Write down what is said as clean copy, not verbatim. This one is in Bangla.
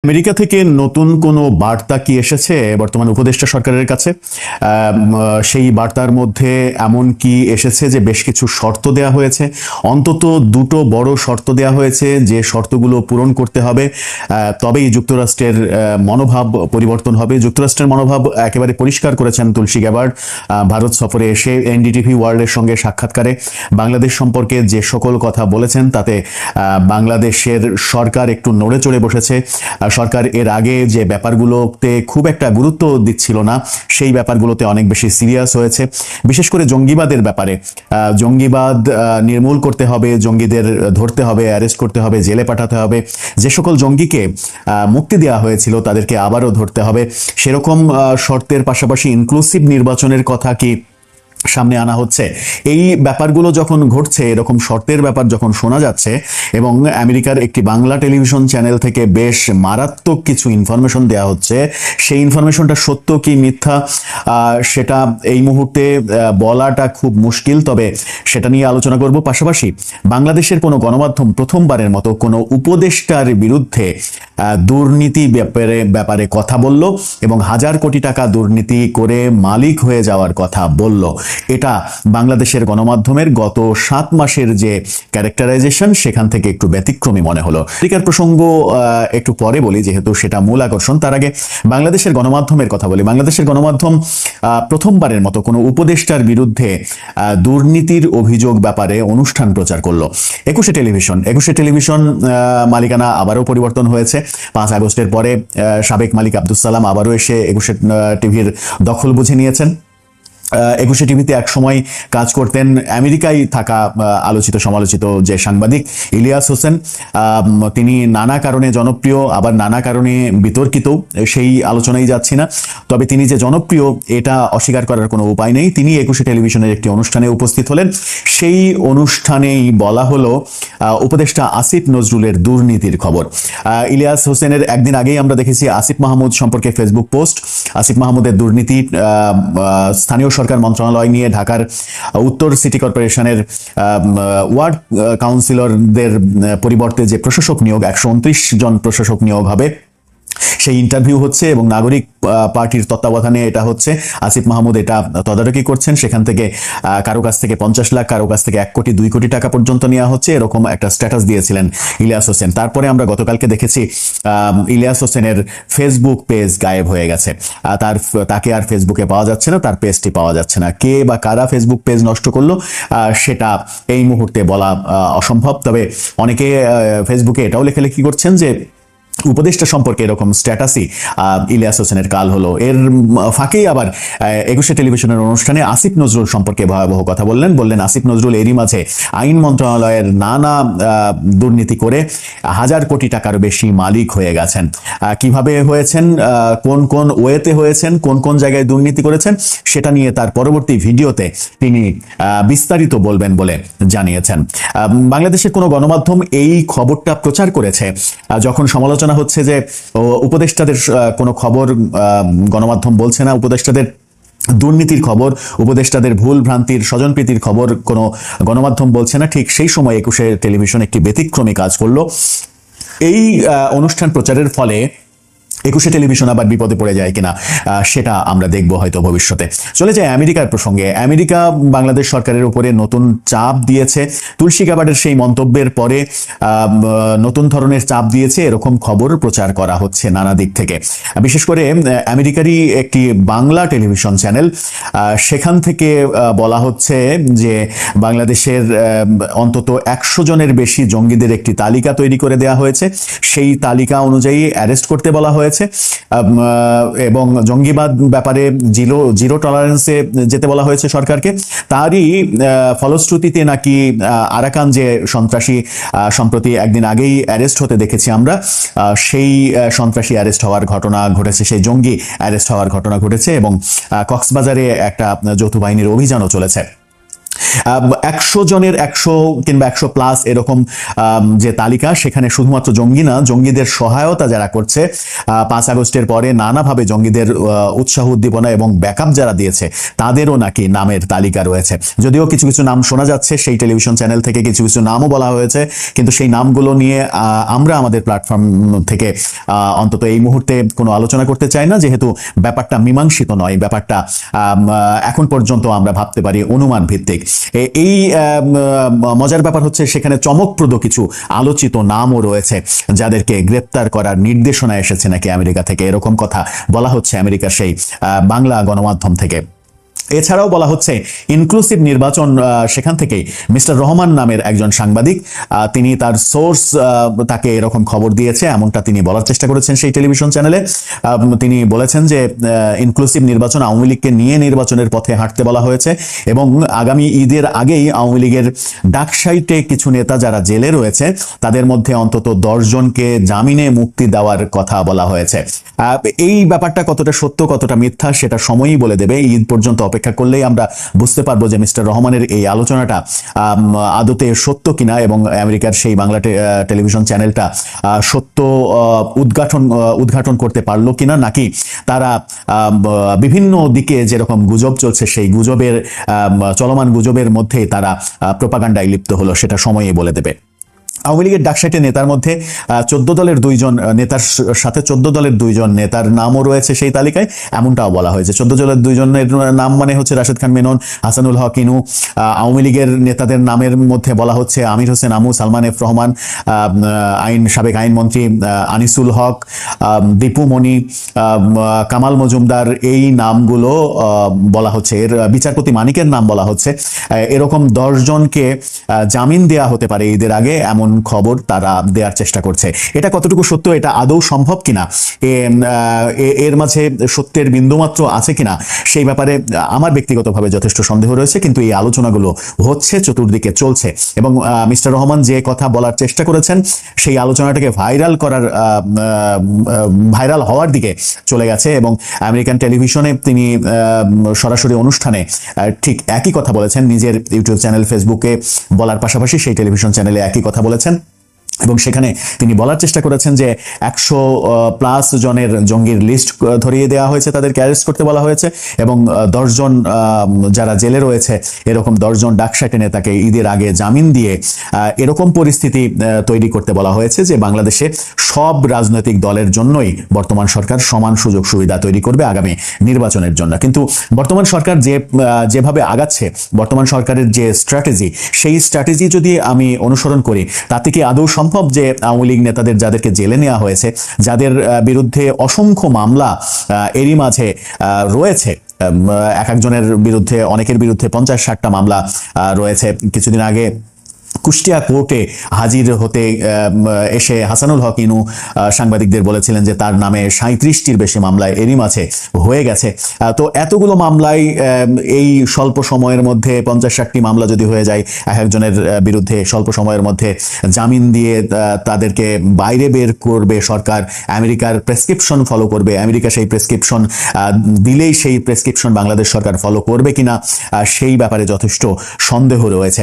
আমেরিকা থেকে নতুন কোনো বার্তা কি এসেছে বর্তমান উপদেষ্টা সরকারের কাছে? সেই বার্তার মধ্যে এমন কি এসেছে যে বেশ কিছু শর্ত দেয়া হয়েছে, অন্তত দুটো বড় শর্ত দেয়া হয়েছে, যে শর্তগুলো পূরণ করতে হবে, তবেই যুক্তরাষ্ট্রের মনোভাব পরিবর্তন হবে। যুক্তরাষ্ট্রের মনোভাব একেবারে পরিষ্কার করেছেন তুলসী গ্যাবার্ড ভারত সফরে এসে এনডিটিভি ওয়ার্ল্ডের সঙ্গে সাক্ষাৎকারে বাংলাদেশ সম্পর্কে যে সকল কথা বলেছেন তাতে বাংলাদেশের সরকার একটু নড়ে চড়ে বসেছে। সরকার এর আগে যে ব্যাপারগুলোতে খুব একটা গুরুত্ব দিচ্ছিল না, সেই ব্যাপারগুলোতে অনেক বেশি সিরিয়াস হয়েছে। বিশেষ করে জঙ্গিবাদের ব্যাপারে, জঙ্গিবাদ নির্মূল করতে হবে, জঙ্গিদের ধরতে হবে, অ্যারেস্ট করতে হবে, জেলে পাঠাতে হবে। যে সকল জঙ্গিকে মুক্তি দেওয়া হয়েছিল তাদেরকে আবারও ধরতে হবে। সেরকম শর্তের পাশাপাশি ইনক্লুসিভ নির্বাচনের কথা কি সামনে আনা হচ্ছে? এই ব্যাপারগুলো যখন ঘটছে, এরকম শর্তের ব্যাপার যখন শোনা যাচ্ছে এবং আমেরিকার একটি বাংলা টেলিভিশন চ্যানেল থেকে বেশ মারাত্মক কিছু ইনফরমেশন দেওয়া হচ্ছে, সেই ইনফরমেশনটা সত্য কি মিথ্যা সেটা এই মুহূর্তে বলাটা খুব মুশকিল, তবে সেটা নিয়ে আলোচনা করব। পাশাপাশি বাংলাদেশের কোনো গণমাধ্যম প্রথমবারের মতো কোনো উপদেষ্টার বিরুদ্ধে দুর্নীতি ব্যাপারে কথা বলল এবং হাজার কোটি টাকা দুর্নীতি করে মালিক হয়ে যাওয়ার কথা বলল। এটা বাংলাদেশের গণমাধ্যমের গত 7 মাসের যে ক্যারেক্টারাইজেশন সেখান থেকে একটু ব্যতিক্রমী মনে হলো। আমেরিকার প্রসঙ্গ একটু পরে বলি, যেহেতু সেটা মূল আকর্ষণ। তার আগে বাংলাদেশের গণমাধ্যমের কথা বলি। বাংলাদেশের গণমাধ্যম প্রথমবারের মতো কোনো উপদেষ্টার বিরুদ্ধে দুর্নীতির অভিযোগ ব্যাপারে অনুষ্ঠান প্রচার করলো। 21 টেলিভিশন মালিকানা আবারও পরিবর্তন হয়েছে। 5 আগস্টের পরে সাবেক মালিক আব্দুল সালাম আবারও এসে 21 টিভির দখল বুঝে নিয়েছেন। 21 টিভিতে এক সময় কাজ করতেন আমেরিকায় থাকা আলোচিত সমালোচিত যে সাংবাদিক ইলিয়াস হোসেন। তিনি নানা কারণে জনপ্রিয়, আবার নানা কারণে বিতর্কিত, সেই আলোচনায় যাচ্ছি না। তবে তিনি যে জনপ্রিয় এটা অস্বীকার করার কোনো উপায় নেই। তিনি 21 টেলিভিশনের একটি অনুষ্ঠানে উপস্থিত হলেন। সেই অনুষ্ঠানেই বলা হলো উপদেষ্টা আসিফ নজরুলের দুর্নীতির খবর। ইলিয়াস হোসেনের একদিন আগেই আমরা দেখেছি আসিফ মাহমুদ সম্পর্কে ফেসবুক পোস্ট। আসিফ মাহমুদের দুর্নীতি, স্থানীয় সরকার মন্ত্রণালয় নিয়ে ঢাকার উত্তর সিটি কর্পোরেশনের ওয়ার্ড কাউন্সিলরদের পরিবর্তে যে প্রশাসক নিয়োগ, 129 জন প্রশাসক নিয়োগ হবে, সেই ইন্টারভিউ হচ্ছে এবং নাগরিক পার্টির তত্ত্বাবধানে এটা হচ্ছে। আসিফ মাহমুদ এটা তদারকি করছেন। সেখান থেকে কারো কাছ থেকে 50 লাখ, কারো কাছ থেকে 1 কোটি 2 কোটি টাকা পর্যন্ত নেওয়া হচ্ছে, এরকম একটা স্ট্যাটাস দিয়েছিলেন ইলিয়াস হোসেন। তারপরে আমরা গতকালকে দেখেছি ইলিয়াস হোসেনের ফেসবুক পেজ গায়েব হয়ে গেছে। তাকে আর ফেসবুকে পাওয়া যাচ্ছে না, তার পেজটি পাওয়া যাচ্ছে না। কে বা কারা ফেসবুক পেজ নষ্ট করলো সেটা এই মুহূর্তে বলা অসম্ভব। তবে অনেকে ফেসবুকে এটাও লেখালেখি করছেন যে উপদেষ্টা সম্পর্কে এরকম স্ট্যাটাসই ইলিয়াস হোসেনের কাল হলো। এর ফাঁকেই আবার 21 টেলিভিশনের অনুষ্ঠানে আসিফ নজরুল সম্পর্কে ভয়াবহ কথা বললেন আসিফ নজরুল এরই মাঝে আইন মন্ত্রণালয়ের নানা দুর্নীতি করে হাজার কোটি টাকার বেশি মালিক হয়ে গেছেন। কিভাবে হয়েছেন, কোন কোন ওয়েতে হয়েছেন, কোন কোন জায়গায় দুর্নীতি করেছেন, সেটা নিয়ে তার পরবর্তী ভিডিওতে তিনি বিস্তারিত বলবেন বলে জানিয়েছেন। বাংলাদেশের কোনো গণমাধ্যম এই খবরটা প্রচার করেছে যখন সমালোচনা হচ্ছে যে উপদেষ্টাদের কোনো খবর গণমাধ্যম বলছে না, উপদেষ্টাদের দুর্নীতির খবর, উপদেষ্টাদের ভুল ভ্রান্তির স্বজনপ্রীতির খবর কোনো গণমাধ্যম বলছে না। ঠিক সেই সময় 21 টেলিভিশন একটি ব্যতিক্রমী কাজ করলো। এই অনুষ্ঠান প্রচারের ফলে 21 টেলিভিশন আবার বিপদে পড়ে যায় কিনা সেটা আমরা দেখব হয়তো ভবিষ্যতে। চলে যায় আমেরিকার প্রসঙ্গে। আমেরিকা বাংলাদেশ সরকারের উপরে নতুন চাপ দিয়েছে। তুলসী গ্যাবার্ডের সেই মন্তব্যের পরে নতুন ধরনের চাপ দিয়েছে, এরকম খবর প্রচার করা হচ্ছে নানা দিক থেকে। বিশেষ করে আমেরিকারই একটি বাংলা টেলিভিশন চ্যানেল, সেখান থেকে বলা হচ্ছে যে বাংলাদেশের অন্তত 100 জনের বেশি জঙ্গিদের একটি তালিকা তৈরি করে দেওয়া হয়েছে। সেই তালিকা অনুযায়ী অ্যারেস্ট করতে বলা হয়েছে এবং জঙ্গিবাদ ব্যাপারে জিরো টলারেন্সে যেতে বলা হয়েছে সরকারকে। তারই ফলশ্রুতিতে নাকি আরাকান যে সন্ত্রাসী সম্প্রতি একদিন আগেই অ্যারেস্ট হতে দেখেছি আমরা, সেই সন্ত্রাসী অ্যারেস্ট হওয়ার ঘটনা ঘটেছে, সেই জঙ্গি অ্যারেস্ট হওয়ার ঘটনা ঘটেছে এবং কক্সবাজারে একটা যৌথ বাহিনীর অভিযানও চলেছে। 100 জনের 100 কিংবা 100+ এরকম যে তালিকা, সেখানে শুধুমাত্র জঙ্গি না, জঙ্গিদের সহায়তা যারা করছে 5 আগস্টের পরে নানাভাবে জঙ্গিদের উৎসাহ উদ্দীপনা এবং ব্যাকআপ যারা দিয়েছে তাদেরও নাকি নামের তালিকা রয়েছে। যদিও কিছু কিছু নাম শোনা যাচ্ছে, সেই টেলিভিশন চ্যানেল থেকে কিছু কিছু নামও বলা হয়েছে, কিন্তু সেই নামগুলো নিয়ে আমরা আমাদের প্ল্যাটফর্ম থেকে অন্তত এই মুহূর্তে কোনো আলোচনা করতে চাই না, যেহেতু ব্যাপারটা মীমাংসিত নয়, ব্যাপারটা এখন পর্যন্ত আমরা ভাবতে পারি অনুমান ভিত্তিক। এই মজার ব্যাপার হচ্ছে সেখানে চমকপ্রদ কিছু আলোচিত নামও রয়েছে যাদেরকে গ্রেপ্তার করার নির্দেশনা এসেছে নাকি আমেরিকা থেকে, এরকম কথা বলা হচ্ছে আমেরিকার সেই বাংলা গণমাধ্যম থেকে। এছাড়াও বলা হচ্ছে ইনক্লুসিভ নির্বাচন, সেখান থেকেই মিস্টার রহমান নামের একজন সাংবাদিক, তিনি তার সোর্স তাকে এরকম খবর দিয়েছে, এমনটা তিনি বলার চেষ্টা করেছেন সেই টেলিভিশন চ্যানেলে। তিনি বলেছেন যে ইনক্লুসিভ নির্বাচন, আওয়ামী লীগকে নিয়ে নির্বাচনের পথে হাঁটতে বলা হয়েছে এবং আগামী ঈদের আগেই আওয়ামী লীগের ডাকসাইটে কিছু নেতা যারা জেলে রয়েছে তাদের মধ্যে অন্তত 10 জনকে জামিনে মুক্তি দেওয়ার কথা বলা হয়েছে। এই ব্যাপারটা কতটা সত্য কতটা মিথ্যা সেটা সময়ই বলে দেবে। ঈদ পর্যন্ত অপেক্ষা করলেই আমরা বুঝতে পারবো যে মিস্টার রহমানের এই আলোচনাটা আদতে সত্য কিনা এবং আমেরিকার সেই বাংলা টেলিভিশন চ্যানেলটা সত্য উদ্ঘাটন করতে পারলো কিনা, নাকি তারা বিভিন্ন দিকে যেরকম গুজব চলছে সেই গুজবের চলমান গুজবের মধ্যে তারা প্রোপাগান্ডায় লিপ্ত হলো, সেটা সময়ই বলে দেবে। আওয়ামী লীগের ডাকসাইটে নেতার মধ্যে 14 দলের 2 জন নেতার সাথে 14 দলের 2 জন নেতার নামও রয়েছে সেই তালিকায়, এমনটাও বলা হয়েছে। 14 দলের 2 জনের নাম মানে হচ্ছে রাশেদ খান মেনন, হাসানুল হক ইনু। আওয়ামী লীগের নেতাদের নামের মধ্যে বলা হচ্ছে আমির হোসেন আমু, সালমান এফ রহমান, সাবেক আইনমন্ত্রী আনিসুল হক, দীপু মনি, কামাল মজুমদার, এই নামগুলো বলা হচ্ছে। এর বিচারপতি মানিকের নাম বলা হচ্ছে। এরকম 10 জনকে জামিন দেয়া হতে পারে ঈদের আগে, এমন খবর তারা দেওয়ার চেষ্টা করছে। এটা কতটুকু সত্য, এটা আদৌ সম্ভব কিনা, এর মাঝে সত্যের বিন্দুমাত্র আছে কিনা, সেই ব্যাপারে আমার ব্যক্তিগতভাবে যথেষ্ট সন্দেহ রয়েছে। কিন্তু এই আলোচনাগুলো হচ্ছে, চতুর্দিকে চলছে এবং মিস্টার রহমান যে কথা বলার চেষ্টা করেছেন সেই আলোচনাটাকে ভাইরাল হওয়ার দিকে চলে গেছে এবং আমেরিকান টেলিভিশনে তিনি সরাসরি অনুষ্ঠানে ঠিক একই কথা বলেছেন, নিজের ইউটিউব চ্যানেল ফেসবুকে বলার পাশাপাশি সেই টেলিভিশন চ্যানেলে একই কথা বলেছেন এবং সেখানে তিনি বলার চেষ্টা করেছেন যে 100+ জনের জঙ্গির লিস্ট ধরিয়ে দেওয়া হয়েছে, তাদেরকে অ্যারেস্ট করতে বলা হয়েছে এবং 10 জন যারা জেলে রয়েছে এরকম 10 জন ডাকসাইটে নেতাকে ঈদের আগে জামিন দিয়ে এরকম পরিস্থিতি তৈরি করতে বলা হয়েছে যে বাংলাদেশে সব রাজনৈতিক দলের জন্যই বর্তমান সরকার সমান সুযোগ সুবিধা তৈরি করবে আগামী নির্বাচনের জন্য। কিন্তু বর্তমান সরকার যেভাবে আগাচ্ছে, বর্তমান সরকারের যে স্ট্র্যাটেজি, সেই স্ট্র্যাটেজি যদি আমি অনুসরণ করি, তাতে কি আদৌ সম্ভব যে আওয়ামী লীগ নেতাদের যাদেরকে জেলে নেওয়া হয়েছে, যাদের বিরুদ্ধে অসংখ্য মামলা এরই মাঝে রয়েছে, এক একজনের বিরুদ্ধে, অনেকের বিরুদ্ধে 50-60টা মামলা রয়েছে। কিছুদিন আগে কুষ্টিয়া কোর্টে হাজির হতে এসে হাসানুল হক ইনু সাংবাদিকদের বলেছিলেন যে তার নামে 37টির বেশি মামলায় এরই মাঝে হয়ে গেছে। তো এতগুলো মামলায় এই স্বল্প সময়ের মধ্যে 50-60টি মামলা যদি হয়ে যায়, এক একজনের বিরুদ্ধে স্বল্প সময়ের মধ্যে জামিন দিয়ে তাদেরকে বাইরে বের করবে সরকার, আমেরিকার প্রেসক্রিপশন ফলো করবে, আমেরিকা সেই প্রেসক্রিপশন দিলেই সেই প্রেসক্রিপশন বাংলাদেশ সরকার ফলো করবে কিনা, সেই ব্যাপারে যথেষ্ট সন্দেহ রয়েছে।